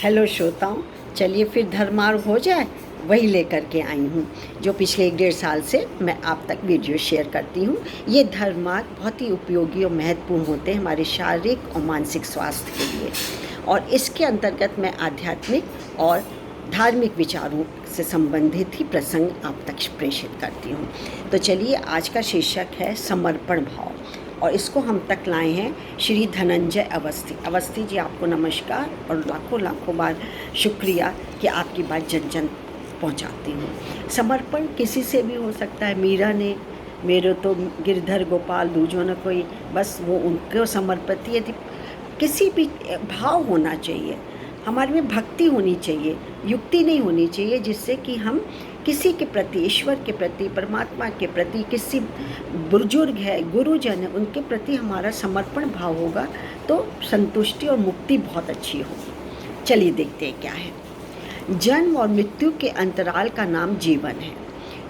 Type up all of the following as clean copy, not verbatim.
Hello श्रोताओं, चलिए फिर धर्मार्ग हो जाए वही लेकर के आई हूँ जो पिछले 1.5 साल से मैं आप तक वीडियो शेयर करती हूँ। ये धर्मार्ग बहुत ही उपयोगी और महत्वपूर्ण होते हैं हमारे शारीरिक और मानसिक स्वास्थ्य के लिए, और इसके अंतर्गत मैं आध्यात्मिक और धार्मिक विचारों से संबंधित ही प्रसंग आप तक प्रेषित करती हूँ। तो चलिए, आज का शीर्षक है समर्पण भाव, और इसको हम तक लाए हैं श्री धनंजय अवस्थी। अवस्थी जी, आपको नमस्कार और लाखों लाखों बार शुक्रिया कि आपकी बात जन जन पहुंचाती हूँ। समर्पण किसी से भी हो सकता है। मीरा ने मेरे तो गिरधर गोपाल दूजों न कोई, बस वो उनको समर्पित ही थी। किसी भी भाव होना चाहिए, हमारे में भक्ति होनी चाहिए, युक्ति नहीं होनी चाहिए, जिससे कि हम किसी के प्रति, ईश्वर के प्रति, परमात्मा के प्रति, किसी बुजुर्ग है, गुरुजन है, उनके प्रति हमारा समर्पण भाव होगा तो संतुष्टि और मुक्ति बहुत अच्छी होगी। चलिए देखते हैं क्या है। जन्म और मृत्यु के अंतराल का नाम जीवन है।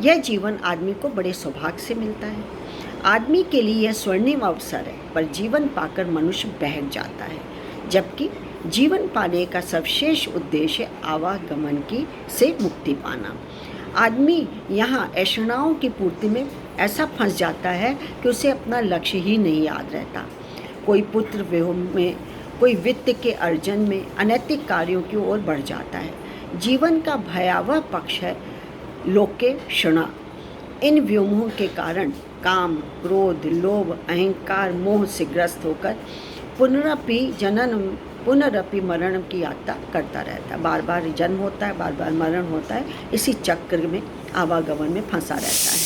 यह जीवन आदमी को बड़े सौभाग्य से मिलता है। आदमी के लिए यह स्वर्णिम अवसर है, पर जीवन पाकर मनुष्य बहक जाता है, जबकि जीवन पाने का सर्वश्रेष्ठ उद्देश्य आवागमन की से मुक्ति पाना। आदमी यहाँ ऐषणाओं की पूर्ति में ऐसा फंस जाता है कि उसे अपना लक्ष्य ही नहीं याद रहता। कोई पुत्र व्यूह में, कोई वित्त के अर्जन में, अनैतिक कार्यों की ओर बढ़ जाता है। जीवन का भयावह पक्ष है लोकेषणा। इन व्योमों के कारण काम, क्रोध, लोभ, अहंकार, मोह से ग्रस्त होकर पुनरपि जनन, पुनरपि मरण की यात्रा करता रहता है। बार बार जन्म होता है, बार बार मरण होता है, इसी चक्र में, आवागमन में फंसा रहता है।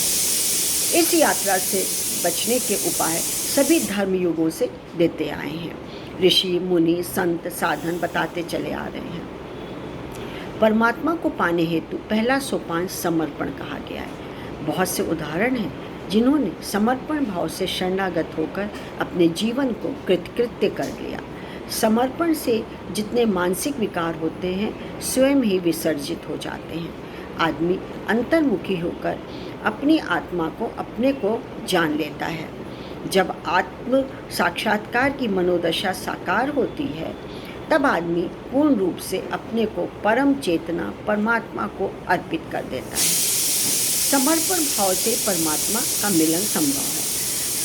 इस यात्रा से बचने के उपाय सभी धर्म युगों से देते आए हैं। ऋषि, मुनि, संत, साधन बताते चले आ रहे हैं। परमात्मा को पाने हेतु पहला सोपान समर्पण कहा गया है। बहुत से उदाहरण हैं जिन्होंने समर्पण भाव से शरणागत होकर अपने जीवन को कृतकृत्य कर लिया। समर्पण से जितने मानसिक विकार होते हैं स्वयं ही विसर्जित हो जाते हैं। आदमी अंतर्मुखी होकर अपनी आत्मा को, अपने को जान लेता है। जब आत्म साक्षात्कार की मनोदशा साकार होती है, तब आदमी पूर्ण रूप से अपने को परम चेतना परमात्मा को अर्पित कर देता है। समर्पण भाव से परमात्मा का मिलन संभव है।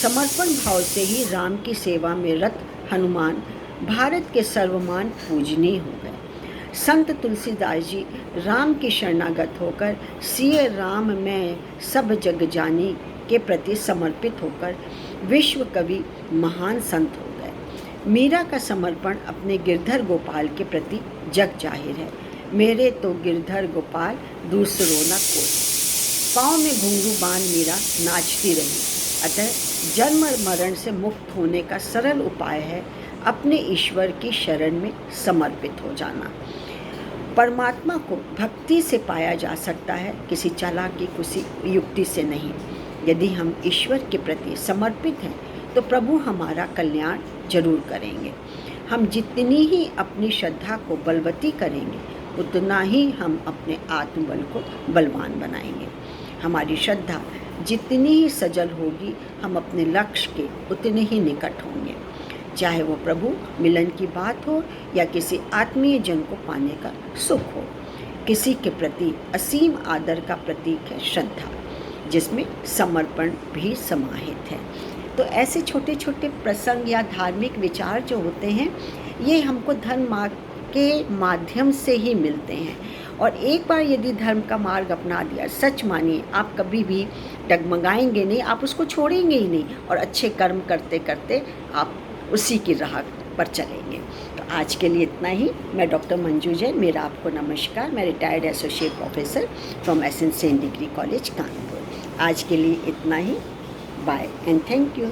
समर्पण भाव से ही राम की सेवा में रत हनुमान भारत के सर्वमान पूजनीय हो गए। संत तुलसीदास जी राम की शरणागत होकर सिय राम में सब जग जानी के प्रति समर्पित होकर विश्व कवि महान संत हो गए। मीरा का समर्पण अपने गिरधर गोपाल के प्रति जग जाहिर है। मेरे तो गिरधर गोपाल दूसरो न कोई। पाँव में घुंघरू बांध मीरा नाचती रही। अतः जन्म मरण से मुक्त होने का सरल उपाय है अपने ईश्वर की शरण में समर्पित हो जाना। परमात्मा को भक्ति से पाया जा सकता है, किसी चालाकी, किसी युक्ति से नहीं। यदि हम ईश्वर के प्रति समर्पित हैं तो प्रभु हमारा कल्याण जरूर करेंगे। हम जितनी ही अपनी श्रद्धा को बलवती करेंगे, उतना ही हम अपने आत्मबल को बलवान बनाएंगे। हमारी श्रद्धा जितनी ही सजल होगी, हम अपने लक्ष्य के उतने ही निकट होंगे। चाहे वो प्रभु मिलन की बात हो या किसी आत्मीय जन को पाने का सुख हो। किसी के प्रति असीम आदर का प्रतीक है श्रद्धा, जिसमें समर्पण भी समाहित है। तो ऐसे छोटे छोटे प्रसंग या धार्मिक विचार जो होते हैं, ये हमको धर्म मार्ग के माध्यम से ही मिलते हैं। और एक बार यदि धर्म का मार्ग अपना दिया, सच मानिए, आप कभी भी डगमगाएंगे नहीं, आप उसको छोड़ेंगे ही नहीं, और अच्छे कर्म करते करते आप उसी की राह पर चलेंगे। तो आज के लिए इतना ही। मैं डॉक्टर मंजू जैन, मेरा आपको नमस्कार। मैं retired associate professor from SN Sen degree college Kanpur. आज के लिए इतना ही। Bye and thank you.